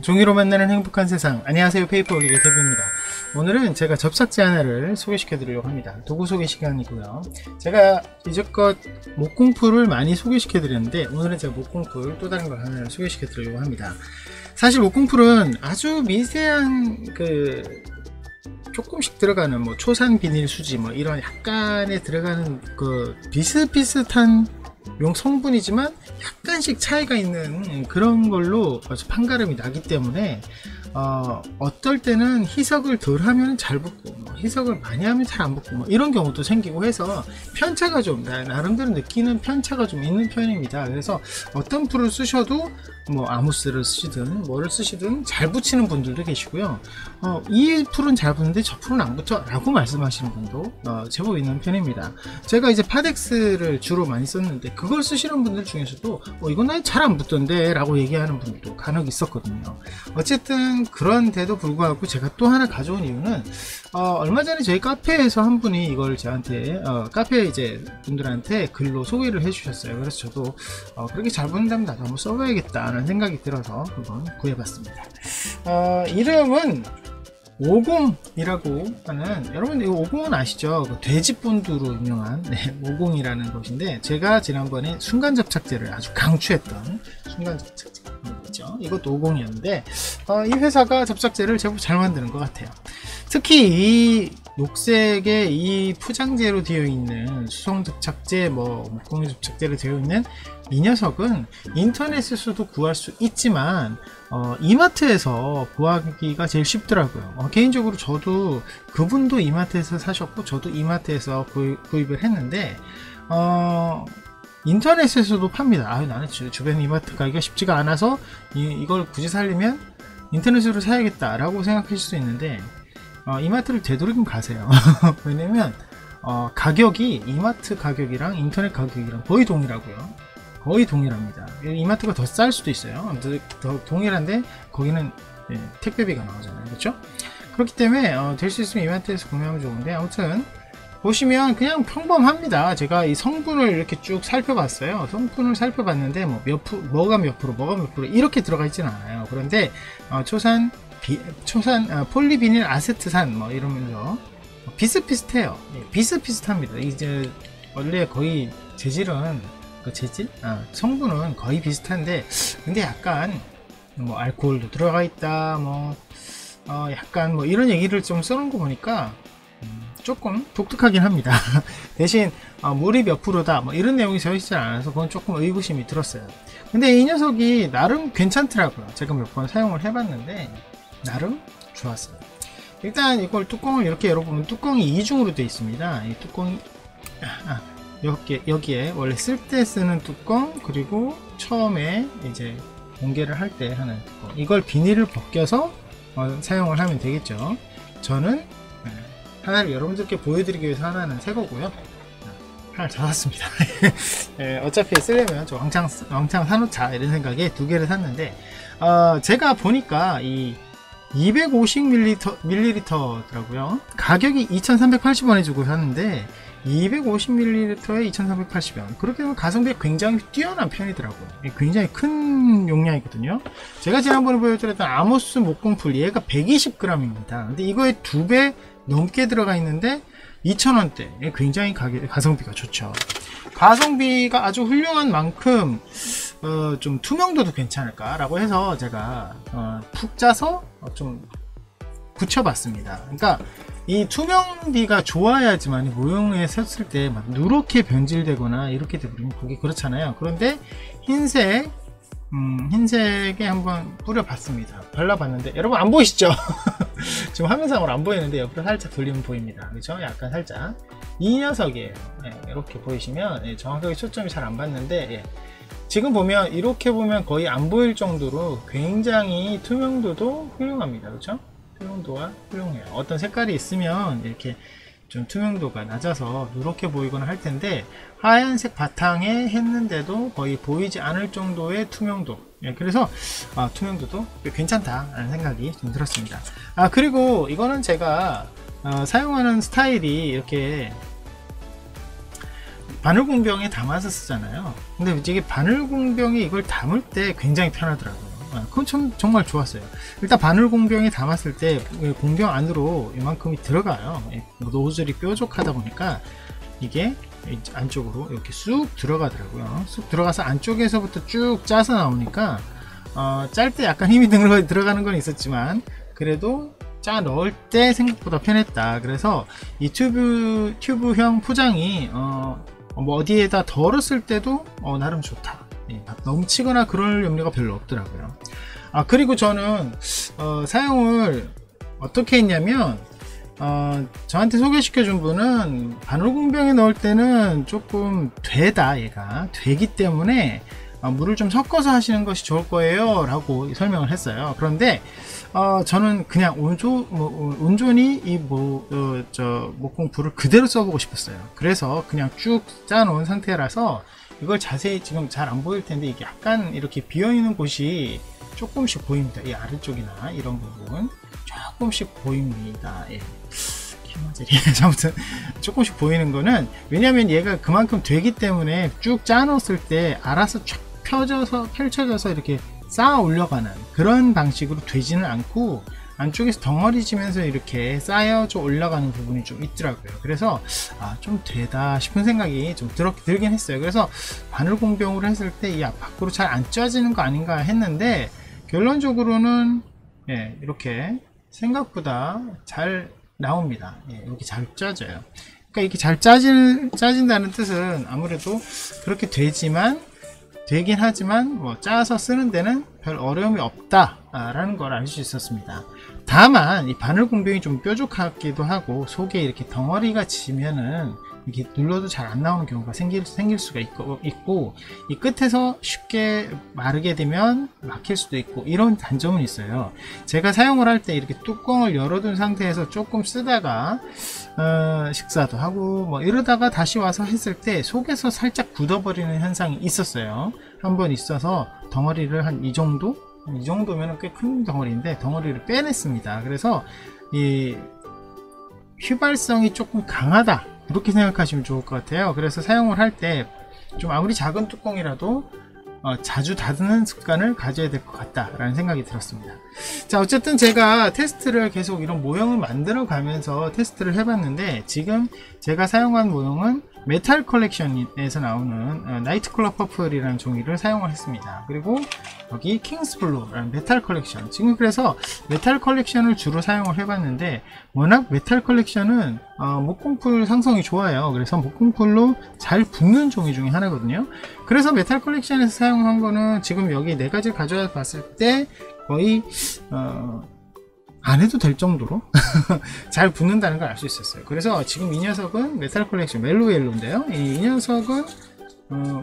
종이로 만나는 행복한 세상. 안녕하세요, 페이퍼올릭의 태부입니다. 오늘은 제가 접착제 하나를 소개시켜 드리려고 합니다. 도구 소개 시간이고요. 제가 이제껏 목공풀을 많이 소개시켜 드렸는데 오늘은 제가 목공풀 또 다른 걸 하나 소개시켜 드리려고 합니다. 사실 목공풀은 아주 미세한 조금씩 들어가는 초산 비닐 수지 이런 약간의 들어가는 비슷비슷한 용 성분이지만 약간씩 차이가 있는 그런 걸로 판가름이 나기 때문에 어떨 때는 희석을 덜 하면 잘 붙고 희석을 많이 하면 잘 안 붙고 이런 경우도 생기고 해서 편차가 좀 나름대로 느끼는 편차가 좀 있는 편입니다. 그래서 어떤 풀을 쓰셔도 아무스를 쓰시든 뭐를 쓰시든 잘 붙이는 분들도 계시고요. 이 풀은 잘 붙는데 저 풀은 안 붙어 라고 말씀하시는 분도 제법 있는 편입니다. 제가 이제 파덱스를 주로 많이 썼는데 그걸 쓰시는 분들 중에서도 이건 난 잘 안 붙던데 라고 얘기하는 분들도 간혹 있었거든요. 어쨌든 그런데도 불구하고 제가 또 하나 가져온 이유는 얼마 전에 저희 카페에서 한 분이 이걸 저한테 카페 이제 분들한테 글로 소개를 해 주셨어요. 그래서 저도 그렇게 잘 붙는다면 나도 한번 써봐야겠다 라는 생각이 들어서 한번 구해봤습니다. 이름은 50이라고 하는, 여러분 이거 50은 아시죠? 돼지본드로 유명한 50이라는 것인데, 제가 지난번에 순간접착제를 아주 강추했던 순간접착제 있죠. 이것도 50이었는데 이 회사가 접착제를 제법 잘 만드는 것 같아요. 특히 이 녹색의 이 포장재로 되어 있는 수성접착제, 목공용 접착제로 되어 있는 이 녀석은 인터넷에서도 구할 수 있지만 이마트에서 구하기가 제일 쉽더라고요. 개인적으로 저도 그분도 이마트에서 사셨고 저도 이마트에서 구입을 했는데 인터넷에서도 팝니다. 나는 주변 이마트 가기가 쉽지가 않아서 이걸 굳이 살려면 인터넷으로 사야겠다 라고 생각하실 수 있는데 이마트를 되도록이면 가세요. 왜냐면 가격이 이마트 가격이랑 인터넷 가격이랑 거의 동일하고요. 거의 동일합니다. 이마트가 더 쌀 수도 있어요. 더 동일한데 거기는 택배비가 나오잖아요. 그렇죠? 그렇기 때문에 될 수 있으면 이마트에서 구매하면 좋은데, 아무튼 보시면 그냥 평범합니다. 제가 이 성분을 이렇게 쭉 살펴봤어요. 성분을 살펴봤는데 뭐가 몇 프로 이렇게 들어가 있지는 않아요. 그런데 초산 폴리비닐 아세트산 이러면서 비슷비슷해요. 비슷비슷합니다. 이제 원래 거의 재질은 성분은 거의 비슷한데, 근데 약간 알코올도 들어가 있다 약간 이런 얘기를 좀 써놓은 거 보니까 조금 독특하긴 합니다. 대신 물이 몇 프로다 이런 내용이 적혀있지 않아서 그건 조금 의구심이 들었어요. 근데 이 녀석이 나름 괜찮더라고요. 제가 몇 번 사용을 해봤는데 나름 좋았어요. 일단 이걸 뚜껑을 이렇게 열어보면 뚜껑이 이중으로 되어 있습니다. 이 뚜껑이 여기에 원래 쓸 때 쓰는 뚜껑, 그리고 처음에 이제 공개를 할 때 하는 뚜껑, 이걸 비닐을 벗겨서 사용을 하면 되겠죠. 저는 하나를 여러분들께 보여드리기 위해서 하나는 새 거고요. 하나를 샀습니다. 어차피 쓰려면 저 왕창 사놓자 이런 생각에 두 개를 샀는데, 제가 보니까 이 250ml더라고요. 가격이 2,380원에 주고 샀는데 250ml에 2,380원. 그렇게 되면 가성비가 굉장히 뛰어난 편이더라고요. 굉장히 큰 용량이거든요. 제가 지난번에 보여드렸던 아모스 목공풀, 얘가 120g입니다. 근데 이거에 2배 넘게 들어가 있는데 2,000원대. 굉장히 가성비가 좋죠. 가성비가 아주 훌륭한 만큼 좀 투명도도 괜찮을까 라고 해서 제가 푹 짜서 좀 붙여봤습니다. 그러니까 이 투명비가 좋아야지만 모형에 썼을 때 막 누렇게 변질되거나 이렇게 되면 그게 그렇잖아요. 그런데 흰색에 한번 뿌려봤습니다. 발라봤는데 여러분 안 보이시죠? 지금 화면상으로 안 보이는데 옆으로 살짝 돌리면 보입니다. 그렇죠? 약간 살짝 이 녀석이에요. 이렇게 보이시면 정확하게 초점이 잘 안 받는데 지금 보면 이렇게 보면 거의 안 보일 정도로 굉장히 투명도도 훌륭합니다. 그렇죠? 투명도가 훌륭해요. 어떤 색깔이 있으면 이렇게 좀 투명도가 낮아서 누렇게 보이거나 할 텐데, 하얀색 바탕에 했는데도 거의 보이지 않을 정도의 투명도. 그래서 투명도도 괜찮다라는 생각이 좀 들었습니다. 그리고 이거는 제가 사용하는 스타일이 이렇게 바늘공병에 담아서 쓰잖아요. 근데 이게 바늘공병에 이걸 담을 때 굉장히 편하더라고요. 그건 정말 좋았어요. 일단 바늘 공병에 담았을 때 공병 안으로 이만큼이 들어가요. 노즐이 뾰족하다 보니까 이게 안쪽으로 이렇게 쑥 들어가더라고요. 쑥 들어가서 안쪽에서부터 쭉 짜서 나오니까 짤 때 약간 힘이 들어가는 건 있었지만 그래도 짜 넣을 때 생각보다 편했다. 그래서 이 튜브형 포장이 뭐 어디에다 덜었을 때도 나름 좋다. 넘치거나 그럴 염려가 별로 없더라고요. 그리고 저는 사용을 어떻게 했냐면 저한테 소개시켜 준 분은 바늘공병에 넣을 때는 조금 얘가 되기 때문에 물을 좀 섞어서 하시는 것이 좋을 거예요 라고 설명을 했어요. 그런데 저는 그냥 온전히 이 목공풀을 그대로 써보고 싶었어요. 그래서 그냥 쭉 짜놓은 상태라서 이걸 자세히 지금 잘 안 보일 텐데 이게 약간 이렇게 비어있는 곳이 조금씩 보입니다. 이 아래쪽이나 이런 부분 조금씩 보입니다. 예. 아무튼 조금씩 보이는 거는 왜냐면 얘가 그만큼 되기 때문에 쭉 짜놓았을 때 알아서 쫙 펼쳐져서 이렇게 쌓아 올려가는 그런 방식으로 되지는 않고 안쪽에서 덩어리 지면서 이렇게 쌓여져 올라가는 부분이 좀 있더라고요. 그래서 좀 되다 싶은 생각이 좀 들긴 했어요. 그래서 바늘 공병으로 했을 때 이 밖으로 잘 안 짜지는 거 아닌가 했는데 결론적으로는 이렇게 생각보다 잘 나옵니다. 이렇게 잘 짜져요. 그러니까 이렇게 잘 짜진다는 뜻은 아무래도 그렇게 되긴 하지만 뭐 짜서 쓰는 데는 별 어려움이 없다라는 걸 알 수 있었습니다. 다만 이 바늘 공병이 좀 뾰족하기도 하고 속에 이렇게 덩어리가 지면은 이게 눌러도 잘 안 나오는 경우가 생길 수가 있고 이 끝에서 쉽게 마르게 되면 막힐 수도 있고 이런 단점은 있어요. 제가 사용을 할 때 이렇게 뚜껑을 열어둔 상태에서 조금 쓰다가 식사도 하고 뭐 이러다가 다시 와서 했을 때 속에서 살짝 굳어버리는 현상이 있었어요. 한번 있어서 덩어리를 한 이 정도면 꽤 큰 덩어리인데 덩어리를 빼냈습니다. 그래서 이 휘발성이 조금 강하다 이렇게 생각하시면 좋을 것 같아요. 그래서 사용을 할 때 좀 아무리 작은 뚜껑이라도 자주 닫는 습관을 가져야 될 것 같다 라는 생각이 들었습니다. 자, 어쨌든 제가 테스트를 계속 이런 모형을 만들어 가면서 테스트를 해봤는데 지금 제가 사용한 모형은 메탈 컬렉션에서 나오는 나이트클럽 퍼플이라는 종이를 사용을 했습니다. 그리고 여기 킹스블루라는 메탈 컬렉션, 지금 그래서 메탈 컬렉션을 주로 사용을 해봤는데 워낙 메탈 컬렉션은 목공풀 상성이 좋아요. 그래서 목공풀로 잘 붙는 종이 중에 하나거든요. 그래서 메탈 컬렉션에서 사용한 거는 지금 여기 4가지를 가져와 봤을 때 거의 안 해도 될 정도로 잘 붙는다는 걸 알 수 있었어요. 그래서 지금 이 녀석은 메탈 컬렉션 멜로우 옐로인데요. 이 녀석은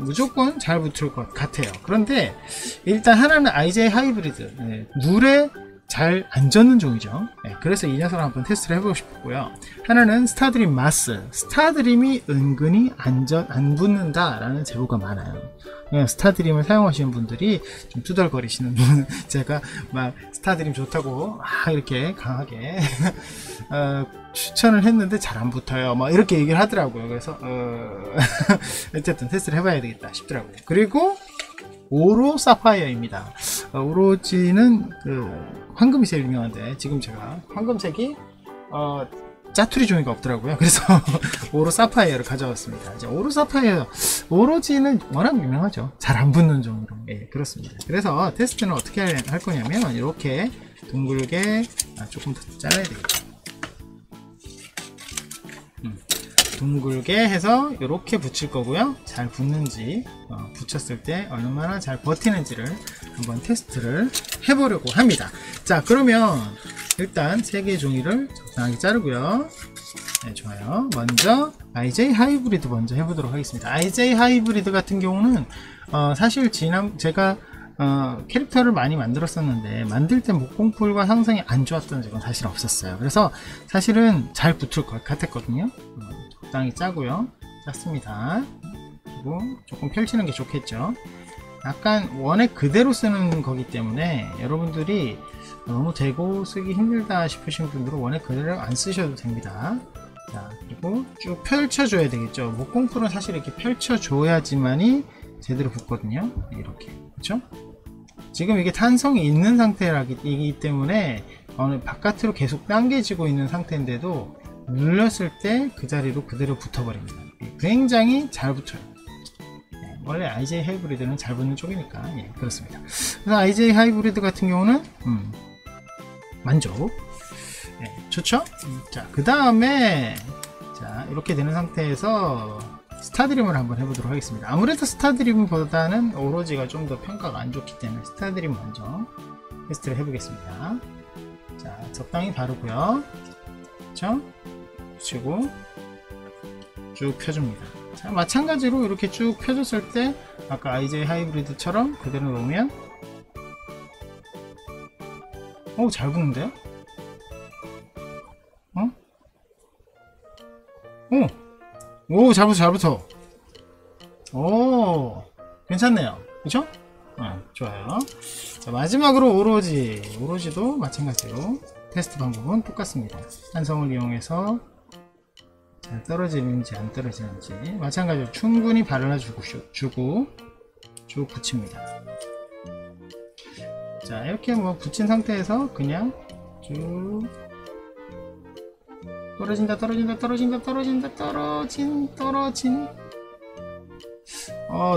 무조건 잘 붙을 것 같아요. 그런데 일단 하나는 IJ 하이브리드, 물에 잘 안 젖는 종이죠. 그래서 이 녀석을 한번 테스트를 해보고 싶었고요. 하나는 스타드림 마스, 스타드림이 은근히 안 붙는다 라는 제보가 많아요. 스타드림을 사용하시는 분들이 좀 투덜거리시는 분, 제가 막 스타드림 좋다고 막 이렇게 강하게 추천을 했는데 잘 안 붙어요 막 이렇게 얘기를 하더라고요. 그래서 어쨌든 테스트를 해봐야 되겠다 싶더라고요. 그리고 오로 사파이어입니다. 오로지는 황금이 제일 유명한데 지금 제가 황금색이 짜투리 종이가 없더라고요. 그래서 오로 사파이어를 가져왔습니다. 이제 오로 사파이어, 오로지는 워낙 유명하죠. 잘 안 붙는 종이로. 그렇습니다. 그래서 테스트는 어떻게 할 거냐면 이렇게 둥글게 조금 더 잘라야 되겠죠. 둥글게 해서 이렇게 붙일 거고요. 잘 붙는지 붙였을 때 얼마나 잘 버티는지를 한번 테스트를 해보려고 합니다. 자, 그러면 일단 3개의 종이를 적당하게 자르고요. 네, 좋아요. 먼저 IJ 하이브리드 먼저 해보도록 하겠습니다. IJ 하이브리드 같은 경우는 사실 제가 캐릭터를 많이 만들었었는데 만들 때 목공풀과 상성이 안 좋았던 적은 사실 없었어요. 그래서 사실은 잘 붙을 것 같았거든요. 적당히 짜고요. 짰습니다. 그리고 조금 펼치는 게 좋겠죠. 약간 원액 그대로 쓰는 거기 때문에 여러분들이 너무 대고 쓰기 힘들다 싶으신 분들은 원액 그대로 안 쓰셔도 됩니다. 자, 그리고 쭉 펼쳐줘야 되겠죠. 목공풀은 사실 이렇게 펼쳐줘야지만이 제대로 붙거든요. 이렇게, 그렇죠? 지금 이게 탄성이 있는 상태이기 때문에 바깥으로 계속 당겨지고 있는 상태인데도 눌렀을 때 그 자리로 그대로 붙어버립니다. 굉장히 잘 붙어요. 원래 IJ 하이브리드는 잘 붙는 쪽이니까 그렇습니다. 그래서 IJ 하이브리드 같은 경우는 만족. 좋죠? 자, 그 다음에 자 이렇게 되는 상태에서 스타드림을 한번 해보도록 하겠습니다. 아무래도 스타드림보다는 오로지가 좀 더 평가가 안 좋기 때문에 스타드림 먼저 테스트를 해보겠습니다. 자, 적당히 바르고요. 그쵸? 붙이고 쭉 펴줍니다. 자, 마찬가지로 이렇게 쭉 펴줬을 때 아까 IJ 하이브리드처럼 그대로 놓으면 잘 붙는데요? 오, 잘 붙어, 잘 붙어. 오, 괜찮네요. 그쵸? 좋아요. 자, 마지막으로 오로지도 마찬가지로 테스트 방법은 똑같습니다. 탄성을 이용해서 잘 떨어지는지 안 떨어지는지 마찬가지로 충분히 발라주고 쭉 붙입니다. 자, 이렇게 뭐 붙인 상태에서 그냥 쭉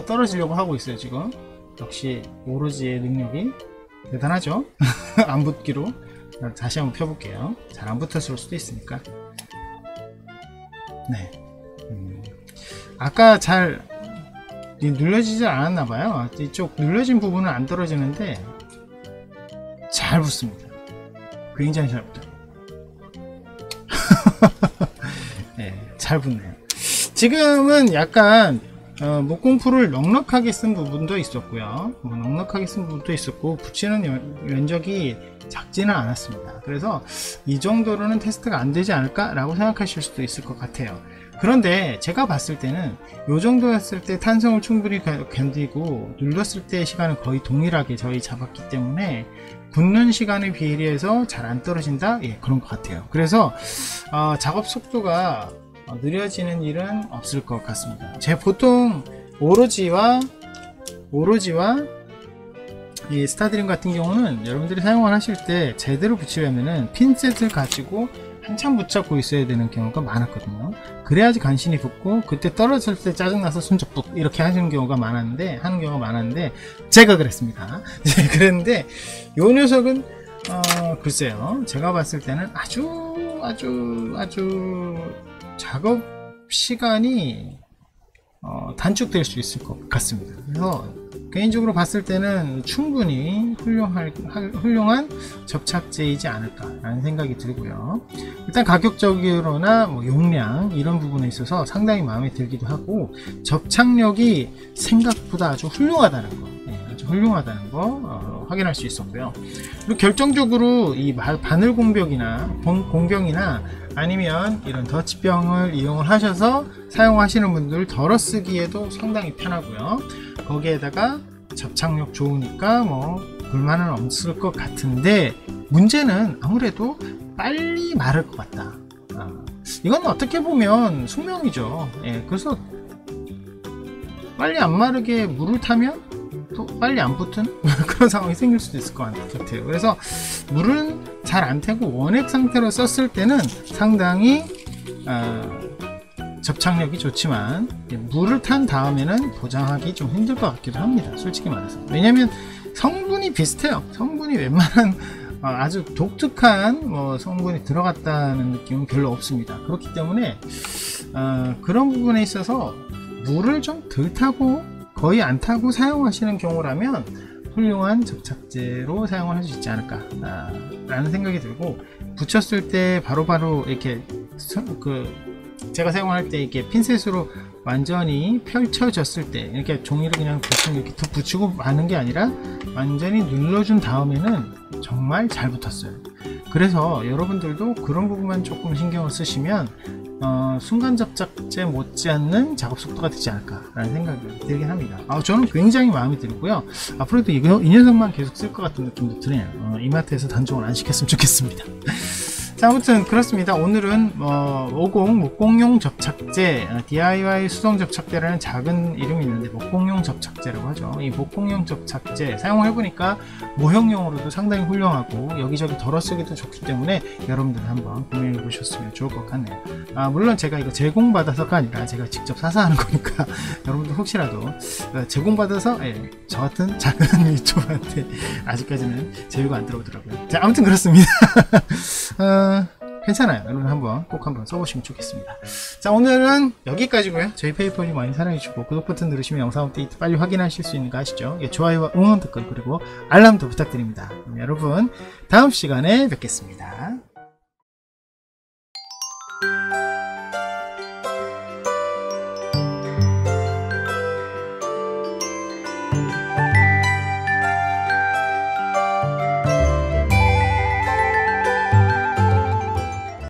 떨어지려고 하고 있어요. 지금 역시 오로지의 능력이 대단하죠. 안 붙기로. 다시 한번 펴볼게요. 잘 안 붙었을 수도 있으니까. 네. 아까 잘 눌려지지 않았나봐요. 이쪽 눌려진 부분은 안 떨어지는데 잘 붙습니다. 굉장히 잘 붙어요. 네, 잘 붙네요. 지금은 약간 목공풀을 넉넉하게 쓴 부분도 있었고요. 넉넉하게 쓴 부분도 있었고 붙이는 면적이 작지는 않았습니다. 그래서 이 정도로는 테스트가 안 되지 않을까 라고 생각하실 수도 있을 것 같아요. 그런데 제가 봤을 때는 이 정도였을 때 탄성을 충분히 견디고 눌렀을 때의 시간은 거의 동일하게 저희 잡았기 때문에 붙는 시간에 비례해서 잘 안 떨어진다? 그런 것 같아요. 그래서 작업 속도가 느려지는 일은 없을 것 같습니다. 제가 보통 오로지와 이 스타드림 같은 경우는 여러분들이 사용을 하실 때 제대로 붙이려면은 핀셋을 가지고 한참 붙잡고 있어야 되는 경우가 많았거든요. 그래야지 간신히 붙고 그때 떨어질 때 짜증나서 손잡고 이렇게 하는 경우가 많았는데 제가 그랬습니다. 그랬는데 요 녀석은 글쎄요, 제가 봤을 때는 아주 작업 시간이 단축될 수 있을 것 같습니다. 그래서 개인적으로 봤을 때는 충분히 훌륭한 접착제이지 않을까라는 생각이 들고요. 일단 가격적으로나 뭐 용량 이런 부분에 있어서 상당히 마음에 들기도 하고 접착력이 생각보다 아주 훌륭하다는 거, 확인할 수 있었고요. 그리고 결정적으로 이 바늘 공병이나 아니면 이런 더치병을 이용을 하셔서 사용하시는 분들 덜어 쓰기에도 상당히 편하고요. 거기에다가 접착력 좋으니까 뭐 불만은 없을 것 같은데 문제는 아무래도 빨리 마를 것 같다. 이건 어떻게 보면 숙명이죠. 그래서 빨리 안 마르게 물을 타면 또 빨리 안 붙은 그런 상황이 생길 수도 있을 것 같아요. 그래서 물은 잘 안 태고 원액 상태로 썼을 때는 상당히 접착력이 좋지만 물을 탄 다음에는 보장하기 좀 힘들 것 같기도 합니다. 솔직히 말해서. 왜냐면 성분이 비슷해요. 성분이 웬만한 아주 독특한 성분이 들어갔다는 느낌은 별로 없습니다. 그렇기 때문에 그런 부분에 있어서 물을 좀 덜 타고 거의 안 타고 사용하시는 경우라면 훌륭한 접착제로 사용을 할 수 있지 않을까 라는 생각이 들고, 붙였을 때 바로바로 이렇게 제가 사용할 때 이렇게 핀셋으로 완전히 펼쳐졌을 때 이렇게 종이를 그냥 대충 이렇게 툭 붙이고 마는 게 아니라 완전히 눌러준 다음에는 정말 잘 붙었어요. 그래서 여러분들도 그런 부분만 조금 신경을 쓰시면 순간 접착제 못지않는 작업 속도가 되지 않을까 라는 생각이 들긴 합니다. 저는 굉장히 마음에 들고요. 앞으로도 이 녀석만 계속 쓸 것 같은 느낌도 드네요. 이마트에서 단종을 안 시켰으면 좋겠습니다. 자, 아무튼 그렇습니다. 오늘은 50 목공용 접착제, DIY 수동 접착제라는 작은 이름이 있는데 목공용 접착제라고 하죠. 이 목공용 접착제 사용해보니까 모형용으로도 상당히 훌륭하고 여기저기 덜어 쓰기도 좋기 때문에 여러분들 한번 구매해 보셨으면 좋을 것 같네요. 물론 제가 이거 제공받아서가 아니라 제가 직접 사서 하는 거니까 여러분들 혹시라도 제공받아서 저 같은 작은 유튜버한테 아직까지는 제휴가 안 들어오더라고요. 자, 아무튼 그렇습니다. 괜찮아요. 여러분 꼭 한번 써보시면 좋겠습니다. 자, 오늘은 여기까지고요. 저희 페이퍼님 많이 사랑해주시고 구독 버튼 누르시면 영상 업데이트 빨리 확인하실 수 있는 거 아시죠? 좋아요와 응원 댓글 그리고 알람도 부탁드립니다. 그럼 여러분 다음 시간에 뵙겠습니다.